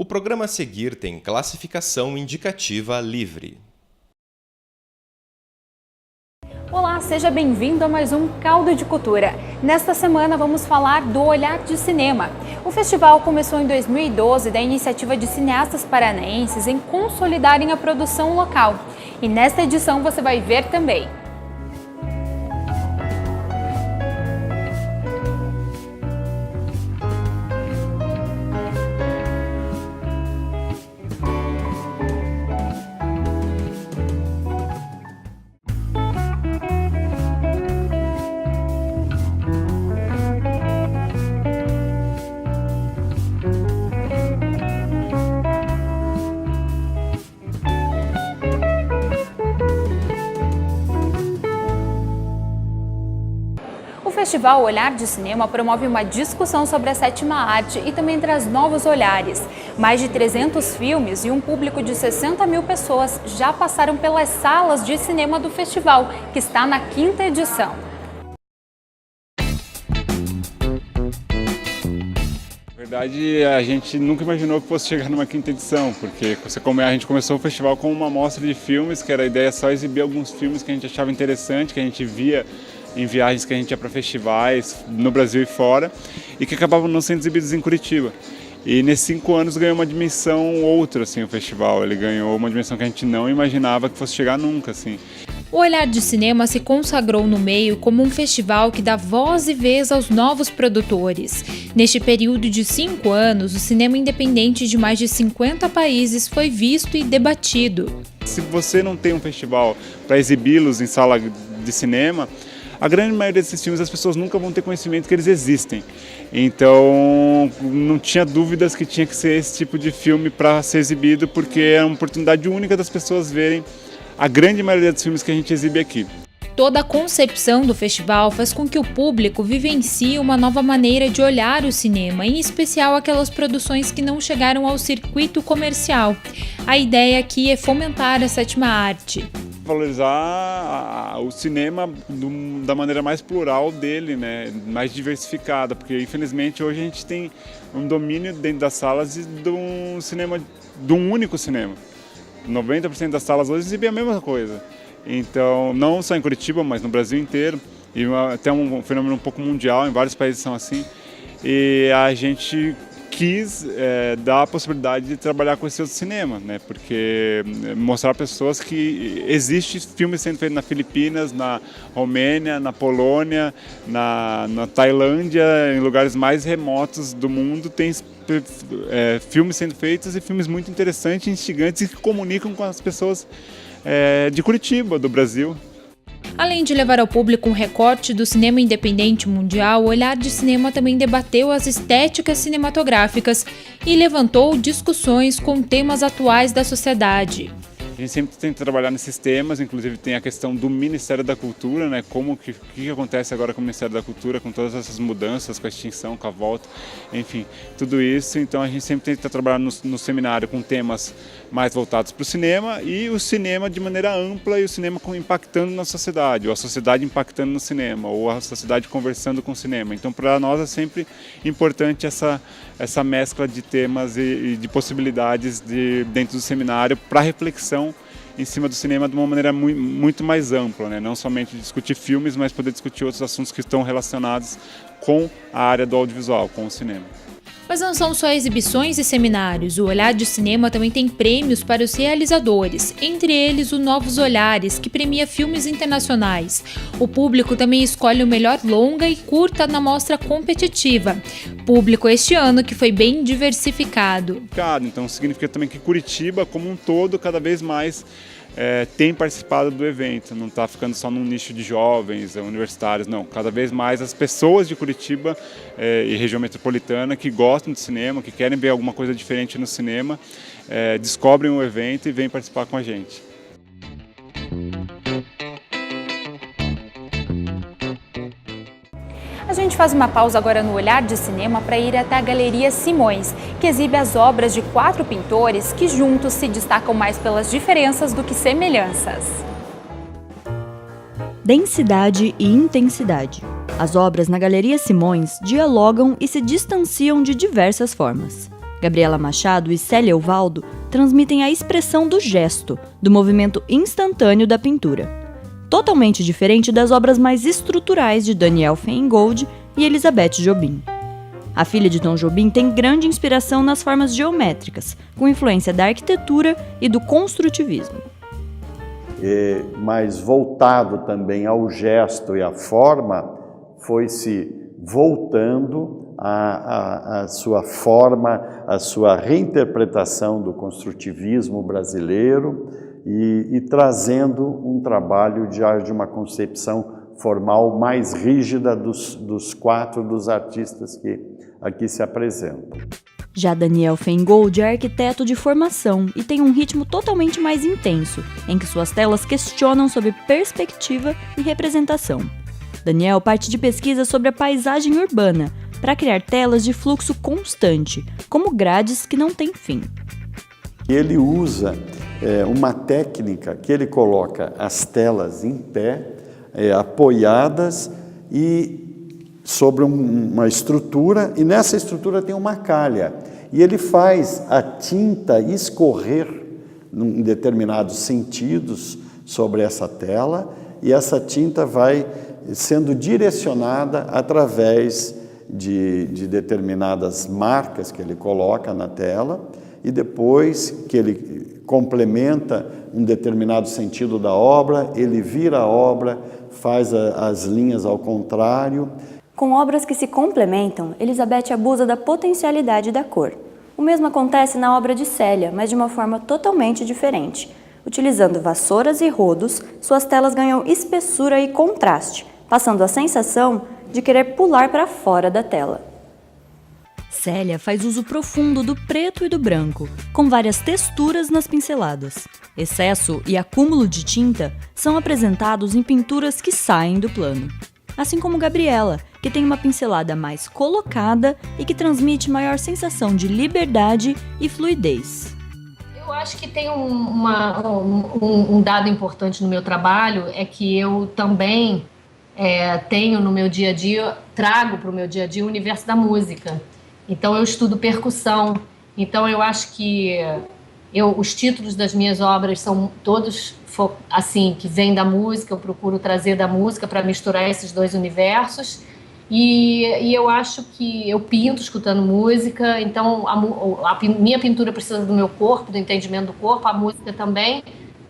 O programa a seguir tem classificação indicativa livre. Olá, seja bem-vindo a mais um Caldo de Cultura. Nesta semana vamos falar do Olhar de Cinema. O festival começou em 2012 da iniciativa de cineastas paranaenses em consolidarem a produção local. E nesta edição você vai ver também. O Festival Olhar de Cinema promove uma discussão sobre a sétima arte e também traz novos olhares. Mais de 300 filmes e um público de 60 mil pessoas já passaram pelas salas de cinema do festival, que está na 5ª edição. Na verdade, a gente nunca imaginou que fosse chegar numa 5ª edição, porque a gente começou o festival com uma mostra de filmes, que era a ideia só exibir alguns filmes que a gente achava interessante, que a gente via em viagens que a gente ia para festivais no Brasil e fora, e que acabavam não sendo exibidos em Curitiba. E nesses 5 anos ganhou uma dimensão outra, assim, o festival. Ele ganhou uma dimensão que a gente não imaginava que fosse chegar nunca, assim. O Olhar de Cinema se consagrou no meio como um festival que dá voz e vez aos novos produtores. Neste período de 5 anos, o cinema independente de mais de 50 países foi visto e debatido. Se você não tem um festival para exibi-los em sala de cinema, a grande maioria desses filmes as pessoas nunca vão ter conhecimento que eles existem. Então não tinha dúvidas que tinha que ser esse tipo de filme para ser exibido, porque é uma oportunidade única das pessoas verem a grande maioria dos filmes que a gente exibe aqui. Toda a concepção do festival faz com que o público vivencie uma nova maneira de olhar o cinema, em especial aquelas produções que não chegaram ao circuito comercial. A ideia aqui é fomentar a sétima arte. Valorizar o cinema da maneira mais plural dele, né? Mais diversificada, porque infelizmente hoje a gente tem um domínio dentro das salas de um único cinema. 90% das salas hoje exibem a mesma coisa. Então, não só em Curitiba, mas no Brasil inteiro, e até um fenômeno um pouco mundial, em vários países são assim. E a gente quis dar a possibilidade de trabalhar com esse outro cinema, né? Porque mostrar para pessoas que existe filmes sendo feitos na Filipinas, na Romênia, na Polônia, na Tailândia, em lugares mais remotos do mundo, tem filmes sendo feitos e filmes muito interessantes, instigantes e que comunicam com as pessoas de Curitiba, do Brasil. Além de levar ao público um recorte do cinema independente mundial, o Olhar de Cinema também debateu as estéticas cinematográficas e levantou discussões com temas atuais da sociedade. A gente sempre tenta trabalhar nesses temas, inclusive tem a questão do Ministério da Cultura, né? O que acontece agora com o Ministério da Cultura, com todas essas mudanças, com a extinção, com a volta, enfim, tudo isso. Então a gente sempre tenta trabalhar no seminário com temas mais voltados para o cinema e o cinema de maneira ampla e o cinema impactando na sociedade, ou a sociedade impactando no cinema, ou a sociedade conversando com o cinema. Então para nós é sempre importante essa mescla de temas e de possibilidades dentro do seminário para reflexão em cima do cinema de uma maneira muito mais ampla, né? Não somente discutir filmes, mas poder discutir outros assuntos que estão relacionados com a área do audiovisual, com o cinema. Mas não são só exibições e seminários, o Olhar de Cinema também tem prêmios para os realizadores, entre eles o Novos Olhares, que premia filmes internacionais. O público também escolhe o melhor longa e curta na mostra competitiva. Público este ano que foi bem diversificado. Então significa também que Curitiba, como um todo, cada vez mais tem participado do evento, não está ficando só num nicho de jovens, universitários, não. Cada vez mais as pessoas de Curitiba e região metropolitana que gostam de cinema, que querem ver alguma coisa diferente no cinema, descobrem o evento e vêm participar com a gente. A gente faz uma pausa agora no Olhar de Cinema para ir até a Galeria Simões, que exibe as obras de 4 pintores que juntos se destacam mais pelas diferenças do que semelhanças. Densidade e intensidade. As obras na Galeria Simões dialogam e se distanciam de diversas formas. Gabriela Machado e Célia Uvaldo transmitem a expressão do gesto, do movimento instantâneo da pintura. Totalmente diferente das obras mais estruturais de Daniel Feingold e Elizabeth Jobim. A filha de Tom Jobim tem grande inspiração nas formas geométricas, com influência da arquitetura e do construtivismo. Mas voltado também ao gesto e à forma, foi se voltando a sua forma, a sua reinterpretação do construtivismo brasileiro e trazendo um trabalho de uma concepção formal mais rígida dos quatro dos artistas que aqui se apresentam. Já Daniel Feingold é arquiteto de formação e tem um ritmo totalmente mais intenso, em que suas telas questionam sobre perspectiva e representação. Daniel parte de pesquisa sobre a paisagem urbana, para criar telas de fluxo constante, como grades que não têm fim. Ele usa uma técnica que ele coloca as telas em pé, apoiadas e sobre uma estrutura, e nessa estrutura tem uma calha. E ele faz a tinta escorrer em determinados sentidos sobre essa tela, e essa tinta vai sendo direcionada através de determinadas marcas que ele coloca na tela, e depois que ele complementa um determinado sentido da obra, ele vira a obra, faz as linhas ao contrário. Com obras que se complementam, Elizabeth abusa da potencialidade da cor. O mesmo acontece na obra de Célia, mas de uma forma totalmente diferente. Utilizando vassouras e rodos, suas telas ganham espessura e contraste, passando a sensação de querer pular para fora da tela. Célia faz uso profundo do preto e do branco, com várias texturas nas pinceladas. Excesso e acúmulo de tinta são apresentados em pinturas que saem do plano. Assim como Gabriela, que tem uma pincelada mais colocada e que transmite maior sensação de liberdade e fluidez. Eu acho que tem um dado importante no meu trabalho, é que eu também tenho no meu dia a dia, trago para o meu dia a dia o universo da música. Então eu estudo percussão, então eu acho que os títulos das minhas obras são todos assim, que vêm da música, eu procuro trazer da música para misturar esses dois universos. E eu acho que eu pinto escutando música, então a minha pintura precisa do meu corpo, do entendimento do corpo, a música também.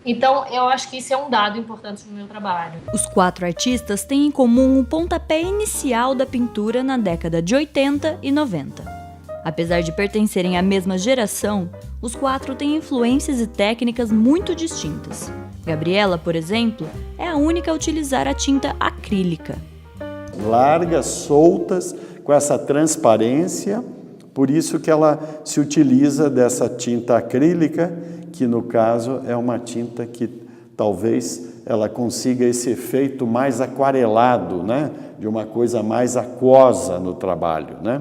Então, eu acho que isso é um dado importante no meu trabalho. Os 4 artistas têm em comum um pontapé inicial da pintura na década de 80 e 90. Apesar de pertencerem à mesma geração, os 4 têm influências e técnicas muito distintas. Gabriela, por exemplo, é a única a utilizar a tinta acrílica. Largas, soltas, com essa transparência, por isso que ela se utiliza dessa tinta acrílica, que no caso é uma tinta que talvez ela consiga esse efeito mais aquarelado, né? De uma coisa mais aquosa no trabalho, né?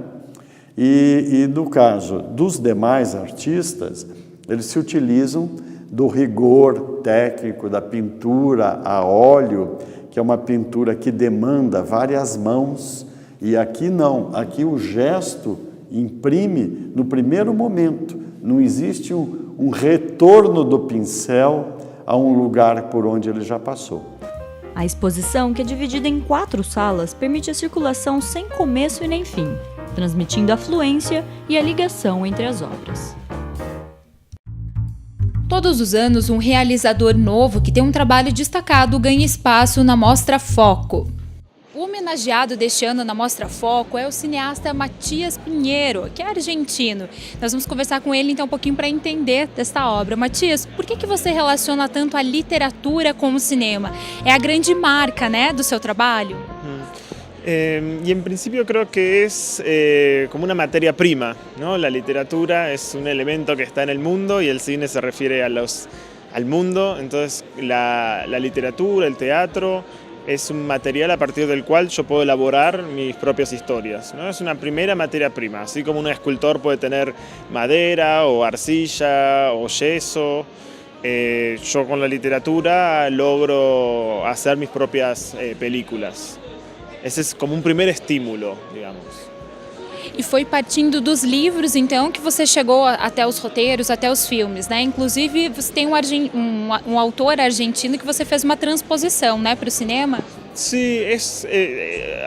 E no caso dos demais artistas, eles se utilizam do rigor técnico da pintura a óleo, que é uma pintura que demanda várias mãos, e aqui não, aqui o gesto imprime no primeiro momento, não existe um retorno do pincel a um lugar por onde ele já passou. A exposição, que é dividida em 4 salas, permite a circulação sem começo e nem fim, transmitindo a fluência e a ligação entre as obras. Todos os anos, um realizador novo que tem um trabalho destacado ganha espaço na Mostra Foco. O homenageado deste ano na Mostra Foco é o cineasta Matias Pinheiro, que é argentino. Nós vamos conversar com ele então um pouquinho para entender desta obra. Matias, por que você relaciona tanto a literatura com o cinema? É a grande marca, né, do seu trabalho? Y en principio creo que es como una materia prima, ¿no? La literatura es un elemento que está en el mundo y el cine se refiere al mundo, entonces la literatura, el teatro es un material a partir del cual yo puedo elaborar mis propias historias, ¿no? Es una primera materia prima, así como un escultor puede tener madera o arcilla o yeso. Yo con la literatura logro hacer mis propias películas. Ese es como un primer estímulo, digamos. E foi partindo dos livros, então, que você chegou até os roteiros, até os filmes, né? Inclusive, você tem um autor argentino que você fez uma transposição, né, para o cinema. Sí,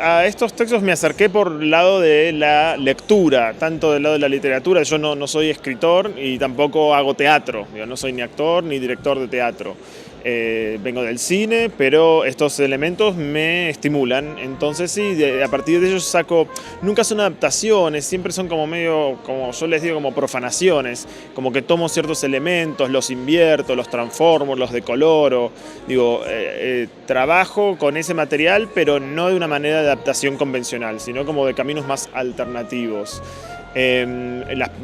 a estos textos me acerqué por el lado de la lectura, tanto del lado de la literatura. Yo no soy escritor y tampoco hago teatro, no soy ni actor ni director de teatro. Vengo del cine, pero estos elementos me estimulan. Entonces sí, a partir de ellos saco, nunca son adaptaciones, siempre son como medio, como yo les digo, como profanaciones, como que tomo ciertos elementos, los invierto, los transformo, los decoloro. Digo, trabajo con ese material, pero no de una manera de adaptación convencional, sino como de caminos más alternativos.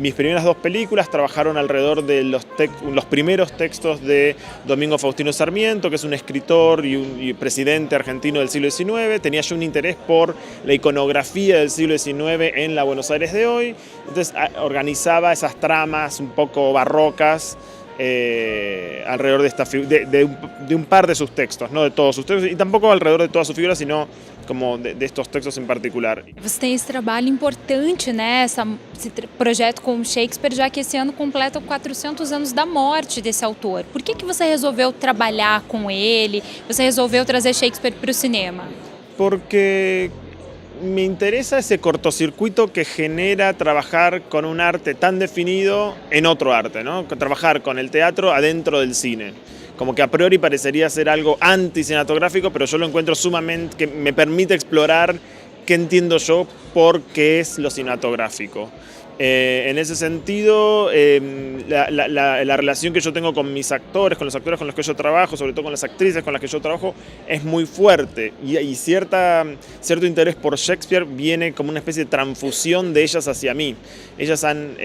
Mis primeras dos películas trabajaron alrededor de los primeros textos de Domingo Faustino Sarmiento, que es un escritor y presidente argentino del siglo XIX. Tenía yo un interés por la iconografía del siglo XIX en la Buenos Aires de hoy, entonces organizaba esas tramas un poco barrocas alrededor de un par de sus textos, no de todos sus textos, y tampoco alrededor de todas sus figuras, sino como de estos textos em particular. Você tem esse trabalho importante, né? Esse projeto com Shakespeare, já que esse ano completa 400 anos da morte desse autor. Por que você resolveu trabalhar com ele? Você resolveu trazer Shakespeare para o cinema? Porque me interesa ese cortocircuito que genera trabajar con un arte tan definido en otro arte, ¿no? Trabajar con el teatro adentro del cine. Como que a priori parecería ser algo anticinematográfico, pero yo lo encuentro sumamente, que me permite explorar qué entiendo yo por qué es lo cinematográfico. En ese sentido, la relación que yo tengo con mis actores, con los actores con los que yo trabajo, sobre todo con las actrices con las que yo trabajo, es muy fuerte. Y cierto interés por Shakespeare viene como una especie de transfusión de ellas hacia mí. Ellas han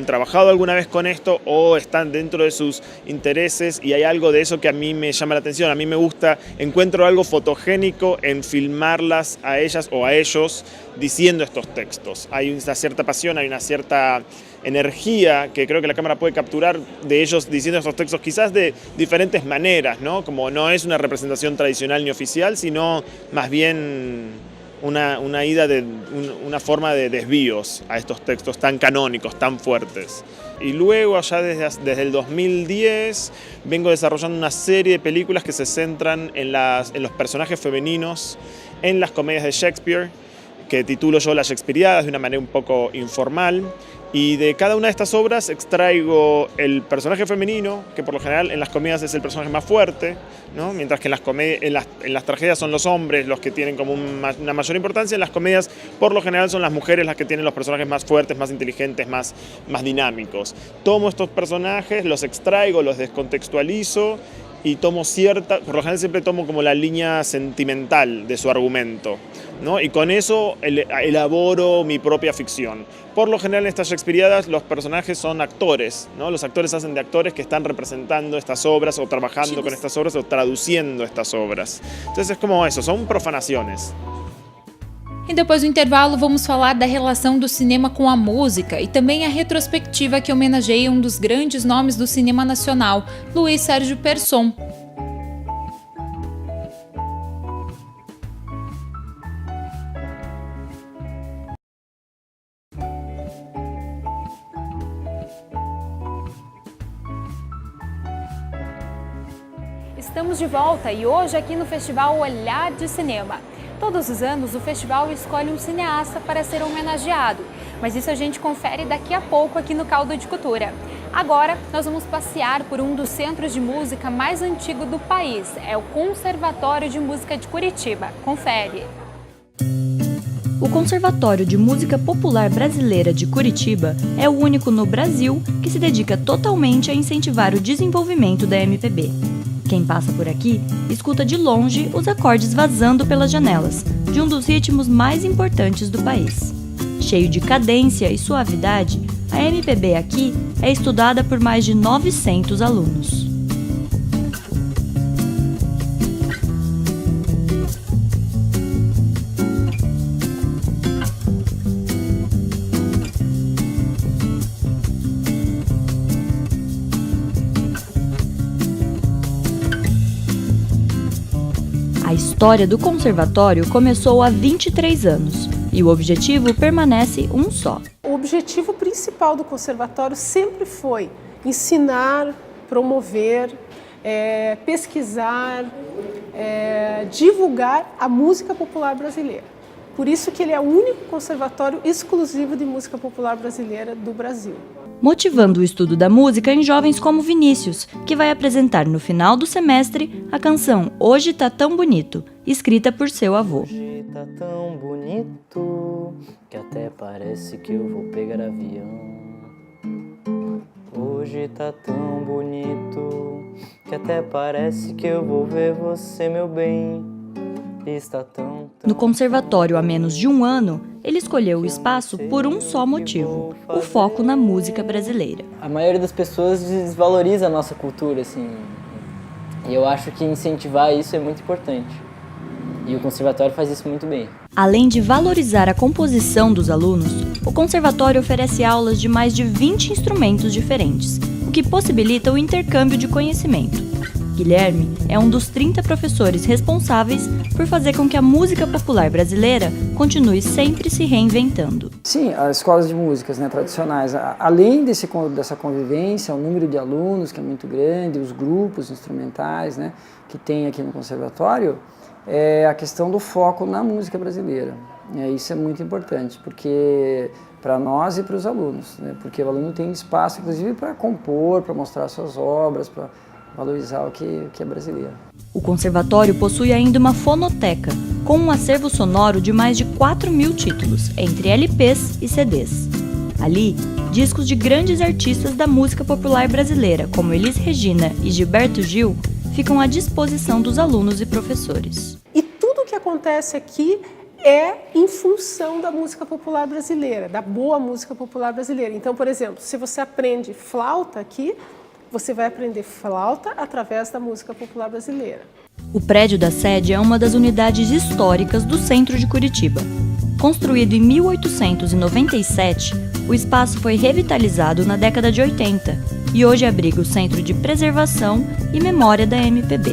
trabajado alguna vez con esto o están dentro de sus intereses, y hay algo de eso que a mí me llama la atención. A mí me gusta, encuentro algo fotogénico en filmarlas a ellas o a ellos diciendo estos textos. Hay una cierta pasión, hay una cierta energía que creo que la cámara puede capturar de ellos diciendo estos textos, quizás de diferentes maneras, ¿no? Como no es una representación tradicional ni oficial, sino más bien una ida una forma de desvíos a estos textos tan canónicos, tan fuertes. Y luego, allá desde el 2010, vengo desarrollando una serie de películas que se centran en los personajes femeninos en las comedias de Shakespeare, que titulo yo Las Shakespeariadas de una manera un poco informal, y de cada una de estas obras extraigo el personaje femenino, que por lo general en las comedias es el personaje más fuerte, ¿no? Mientras que en las tragedias son los hombres los que tienen como una mayor importancia, en las comedias por lo general son las mujeres las que tienen los personajes más fuertes, más inteligentes, más dinámicos. Tomo estos personajes, los extraigo, los descontextualizo, y tomo por lo general siempre tomo como la línea sentimental de su argumento, ¿no? Y con eso elaboro mi propia ficción. Por lo general en estas Shakespeariadas los personajes son actores, ¿no? Los actores hacen de actores que están representando estas obras o trabajando con estas obras o traduciendo estas obras. Entonces es como eso, son profanaciones. E depois do intervalo vamos falar da relação do cinema com a música e também a retrospectiva que homenageia um dos grandes nomes do cinema nacional, Luiz Sérgio Persson. Estamos de volta e hoje aqui no Festival Olhar de Cinema. Todos os anos o festival escolhe um cineasta para ser homenageado, mas isso a gente confere daqui a pouco aqui no Caldo de Cultura. Agora nós vamos passear por um dos centros de música mais antigo do país, é o Conservatório de Música de Curitiba. Confere! O Conservatório de Música Popular Brasileira de Curitiba é o único no Brasil que se dedica totalmente a incentivar o desenvolvimento da MPB. Quem passa por aqui escuta de longe os acordes vazando pelas janelas de um dos ritmos mais importantes do país. Cheio de cadência e suavidade, a MPB aqui é estudada por mais de 900 alunos. A história do conservatório começou há 23 anos e o objetivo permanece um só. O objetivo principal do conservatório sempre foi ensinar, promover, pesquisar, divulgar a música popular brasileira. Por isso que ele é o único conservatório exclusivo de música popular brasileira do Brasil. Motivando o estudo da música em jovens como Vinícius, que vai apresentar no final do semestre a canção Hoje Tá Tão Bonito, escrita por seu avô. Hoje tá tão bonito que até parece que eu vou pegar avião. Hoje tá tão bonito que até parece que eu vou ver você, meu bem. Está tão... No conservatório há menos de um ano, ele escolheu o espaço por um só motivo: o foco na música brasileira. A maioria das pessoas desvaloriza a nossa cultura, assim, e eu acho que incentivar isso é muito importante. E o conservatório faz isso muito bem. Além de valorizar a composição dos alunos, o conservatório oferece aulas de mais de 20 instrumentos diferentes, o que possibilita o intercâmbio de conhecimento. Guilherme é um dos 30 professores responsáveis por fazer com que a música popular brasileira continue sempre se reinventando. Sim, as escolas de músicas, né, tradicionais, além dessa convivência, o número de alunos que é muito grande, os grupos instrumentais, né, que tem aqui no conservatório, é a questão do foco na música brasileira. Isso é muito importante, porque para nós e para os alunos, né, porque o aluno tem espaço, inclusive, para compor, para mostrar suas obras, para valorizar o que é brasileiro. O conservatório possui ainda uma fonoteca, com um acervo sonoro de mais de 4.000 títulos, entre LPs e CDs. Ali, discos de grandes artistas da música popular brasileira, como Elis Regina e Gilberto Gil, ficam à disposição dos alunos e professores. E tudo o que acontece aqui é em função da música popular brasileira, da boa música popular brasileira. Então, por exemplo, se você aprende flauta aqui, você vai aprender flauta através da música popular brasileira. O prédio da sede é uma das unidades históricas do centro de Curitiba. Construído em 1897, o espaço foi revitalizado na década de 80 e hoje abriga o Centro de Preservação e Memória da MPB.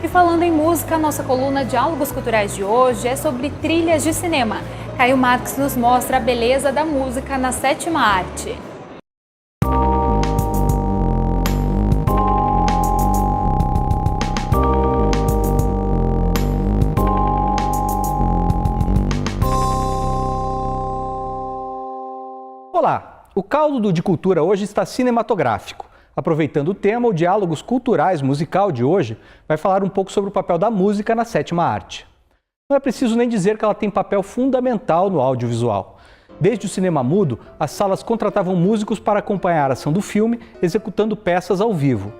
E falando em música, nossa coluna Diálogos Culturais de hoje é sobre trilhas de cinema. Caio Marques nos mostra a beleza da música na sétima arte. Olá, o caldo de cultura hoje está cinematográfico. Aproveitando o tema, o Diálogos Culturais musical de hoje vai falar um pouco sobre o papel da música na sétima arte. Não é preciso nem dizer que ela tem papel fundamental no audiovisual. Desde o cinema mudo, as salas contratavam músicos para acompanhar a ação do filme, executando peças ao vivo.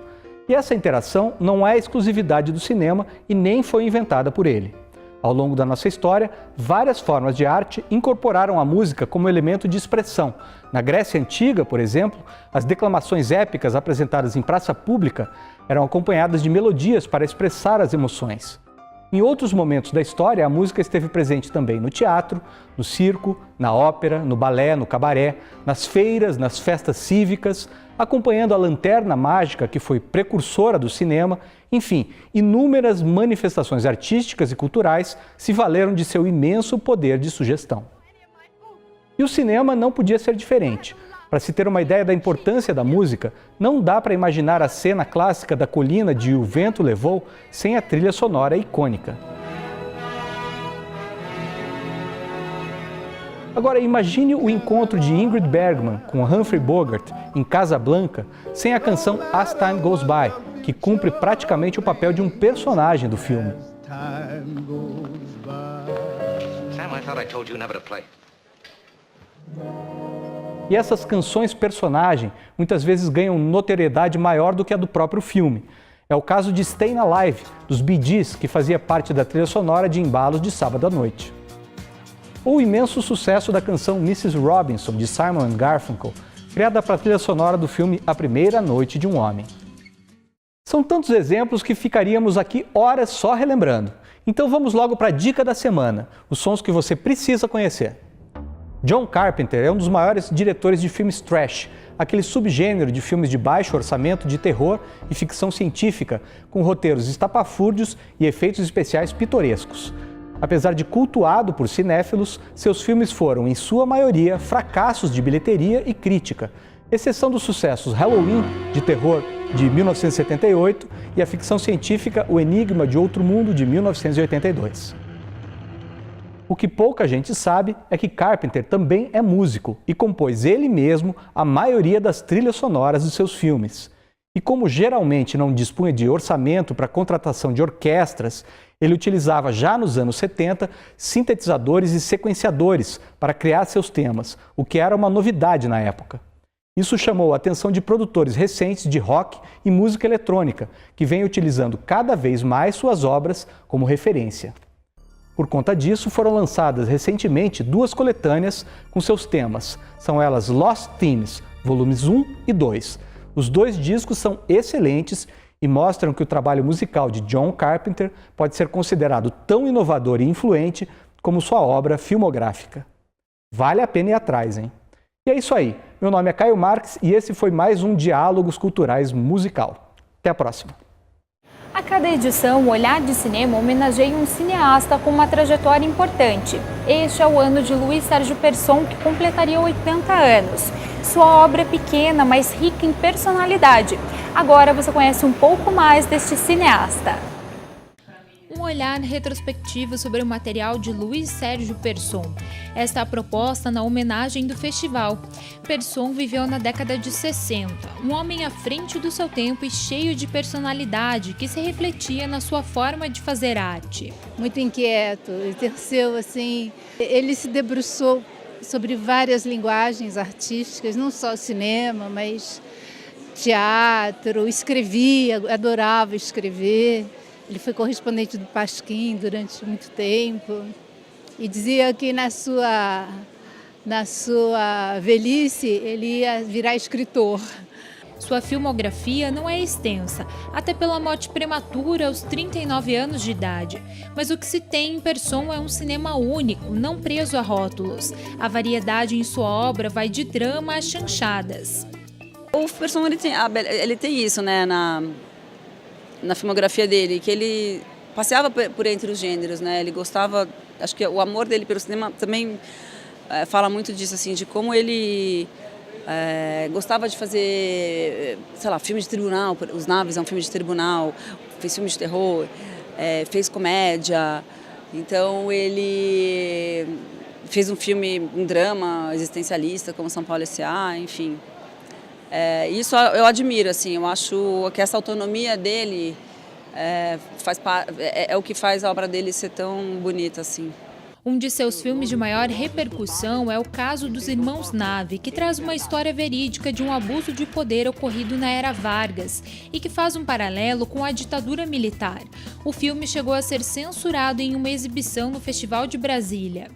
E essa interação não é exclusividade do cinema e nem foi inventada por ele. Ao longo da nossa história, várias formas de arte incorporaram a música como elemento de expressão. Na Grécia Antiga, por exemplo, as declamações épicas apresentadas em praça pública eram acompanhadas de melodias para expressar as emoções. Em outros momentos da história, a música esteve presente também no teatro, no circo, na ópera, no balé, no cabaré, nas feiras, nas festas cívicas, acompanhando a lanterna mágica que foi precursora do cinema. Enfim, inúmeras manifestações artísticas e culturais se valeram de seu imenso poder de sugestão. E o cinema não podia ser diferente. Para se ter uma ideia da importância da música, não dá para imaginar a cena clássica da colina de O Vento Levou sem a trilha sonora icônica. Agora imagine o encontro de Ingrid Bergman com Humphrey Bogart em Casablanca sem a canção As Time Goes By, que cumpre praticamente o papel de um personagem do filme. Sam, I thought I told you never to play. E essas canções personagem muitas vezes ganham notoriedade maior do que a do próprio filme. É o caso de Stayin' Alive, dos Bee Gees, que fazia parte da trilha sonora de Embalos de Sábado à Noite. Ou o imenso sucesso da canção Mrs. Robinson, de Simon & Garfunkel, criada para a trilha sonora do filme A Primeira Noite de um Homem. São tantos exemplos que ficaríamos aqui horas só relembrando. Então vamos logo para a dica da semana, os sons que você precisa conhecer. John Carpenter é um dos maiores diretores de filmes trash, aquele subgênero de filmes de baixo orçamento de terror e ficção científica, com roteiros estapafúrdios e efeitos especiais pitorescos. Apesar de cultuado por cinéfilos, seus filmes foram, em sua maioria, fracassos de bilheteria e crítica, exceção dos sucessos Halloween, de terror, de 1978, e a ficção científica O Enigma de Outro Mundo, de 1982. O que pouca gente sabe é que Carpenter também é músico e compôs ele mesmo a maioria das trilhas sonoras de seus filmes. E como geralmente não dispunha de orçamento para a contratação de orquestras, ele utilizava já nos anos 70 sintetizadores e sequenciadores para criar seus temas, o que era uma novidade na época. Isso chamou a atenção de produtores recentes de rock e música eletrônica, que vêm utilizando cada vez mais suas obras como referência. Por conta disso, foram lançadas recentemente 2 coletâneas com seus temas. São elas Lost Themes, volumes 1 e 2. Os 2 discos são excelentes e mostram que o trabalho musical de John Carpenter pode ser considerado tão inovador e influente como sua obra filmográfica. Vale a pena ir atrás, hein? E é isso aí. Meu nome é Caio Marques e esse foi mais um Diálogos Culturais Musical. Até a próxima. A cada edição, o Olhar de Cinema homenageia um cineasta com uma trajetória importante. Este é o ano de Luiz Sérgio Persson, que completaria 80 anos. Sua obra é pequena, mas rica em personalidade. Agora você conhece um pouco mais deste cineasta. Um olhar retrospectivo sobre o material de Luiz Sérgio Persson. Esta é a proposta na homenagem do festival. Persson viveu na década de 60, um homem à frente do seu tempo e cheio de personalidade que se refletia na sua forma de fazer arte. Muito inquieto, exerceu assim, ele se debruçou sobre várias linguagens artísticas, não só cinema, mas teatro, escrevia, adorava escrever. Ele foi correspondente do Pasquim durante muito tempo e dizia que na sua velhice ele ia virar escritor. Sua filmografia não é extensa, até pela morte prematura aos 39 anos de idade. Mas o que se tem em Persson é um cinema único, não preso a rótulos. A variedade em sua obra vai de drama a chanchadas. O Persson ele tem isso, né, na filmografia dele, que ele passeava por entre os gêneros, né? Ele gostava, acho que o amor dele pelo cinema também fala muito disso, assim, de como ele gostava de fazer, sei lá, filme de tribunal. Os Naves é um filme de tribunal, fez filme de terror, fez comédia. Então ele fez um drama existencialista como São Paulo S.A., enfim. Isso eu admiro, assim, eu acho que essa autonomia dele é o que faz a obra dele ser tão bonita, assim. Um de seus filmes de maior repercussão é o caso dos Irmãos Nave, que traz uma história verídica de um abuso de poder ocorrido na era Vargas e que faz um paralelo com a ditadura militar. O filme chegou a ser censurado em uma exibição no Festival de Brasília.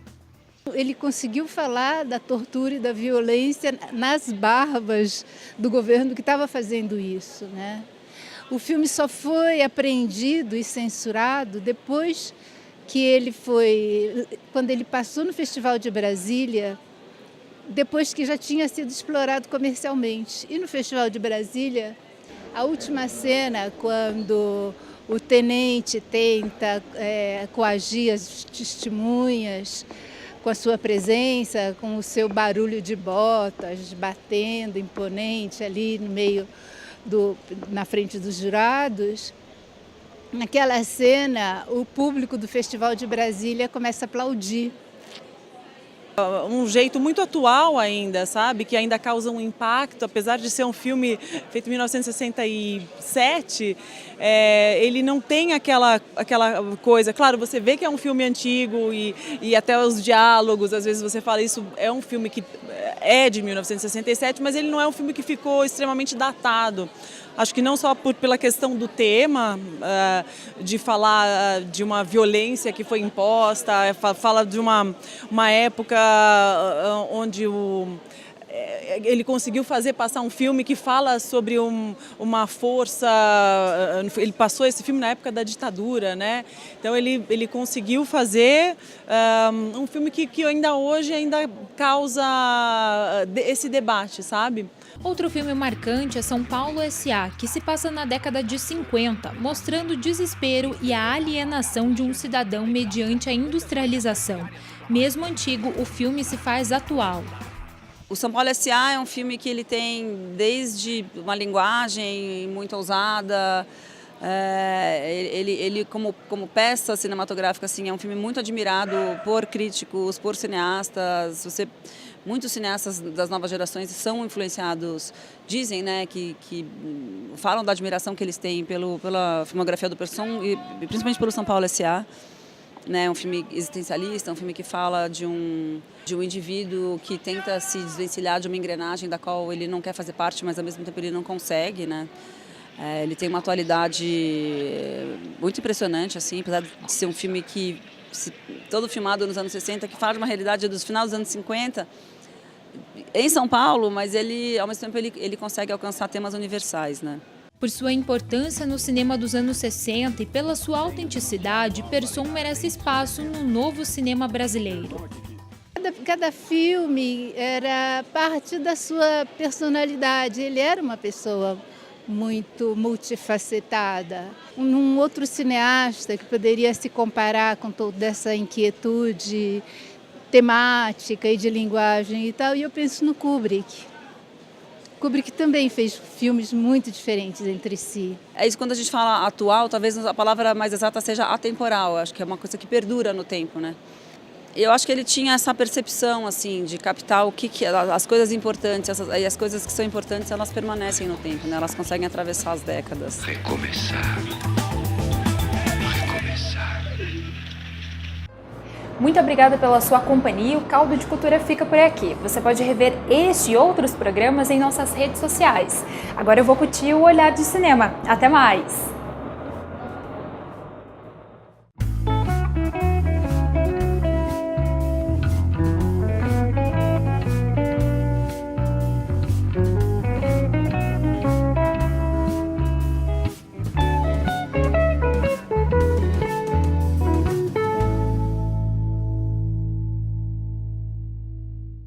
Ele conseguiu falar da tortura e da violência nas barbas do governo que estava fazendo isso, né? O filme só foi apreendido e censurado depois que quando ele passou no Festival de Brasília, depois que já tinha sido explorado comercialmente. E no Festival de Brasília, a última cena, quando o tenente tenta coagir as testemunhas, com a sua presença, com o seu barulho de botas, batendo, imponente ali no meio, na frente dos jurados. Naquela cena, o público do Festival de Brasília começa a aplaudir. Um jeito muito atual ainda, sabe? Que ainda causa um impacto, apesar de ser um filme feito em 1967, ele não tem aquela coisa. Claro, você vê que é um filme antigo e até os diálogos, às vezes você fala isso, é um filme que é de 1967, mas ele não é um filme que ficou extremamente datado. Acho que não só pela questão do tema, de falar de uma violência que foi imposta, fala de uma época onde ele conseguiu passar um filme que fala sobre uma força. Ele passou esse filme na época da ditadura, né? Então ele conseguiu fazer um filme que ainda hoje causa esse debate, sabe? Outro filme marcante é São Paulo S.A., que se passa na década de 50, mostrando o desespero e a alienação de um cidadão mediante a industrialização. Mesmo antigo, o filme se faz atual. O São Paulo S.A. é um filme que ele tem desde uma linguagem muito ousada, ele como peça cinematográfica assim, é um filme muito admirado por críticos, por cineastas. Muitos cineastas das novas gerações são influenciados, dizem, né, que falam da admiração que eles têm pela filmografia do Bresson e principalmente pelo São Paulo S.A., né, um filme existencialista, um filme que fala de um indivíduo que tenta se desvencilhar de uma engrenagem da qual ele não quer fazer parte, mas ao mesmo tempo ele não consegue, né? Ele tem uma atualidade muito impressionante, assim, apesar de ser um filme todo filmado nos anos 60, que fala de uma realidade dos finais dos anos 50, em São Paulo, mas ao mesmo tempo ele consegue alcançar temas universais, né? Por sua importância no cinema dos anos 60 e pela sua autenticidade, Bresson merece espaço no novo cinema brasileiro. Cada filme era parte da sua personalidade. Ele era uma pessoa muito multifacetada. Um outro cineasta que poderia se comparar com toda essa inquietude temática e de linguagem e tal, e eu penso no Kubrick. Kubrick também fez filmes muito diferentes entre si. É isso, quando a gente fala atual, talvez a palavra mais exata seja atemporal. Acho que é uma coisa que perdura no tempo, né? Eu acho que ele tinha essa percepção, assim, de captar as coisas importantes, e as coisas que são importantes, elas permanecem no tempo, né? Elas conseguem atravessar as décadas. Recomeçar. Muito obrigada pela sua companhia. O Caldo de Cultura fica por aqui. Você pode rever este e outros programas em nossas redes sociais. Agora eu vou curtir o Olhar de Cinema. Até mais!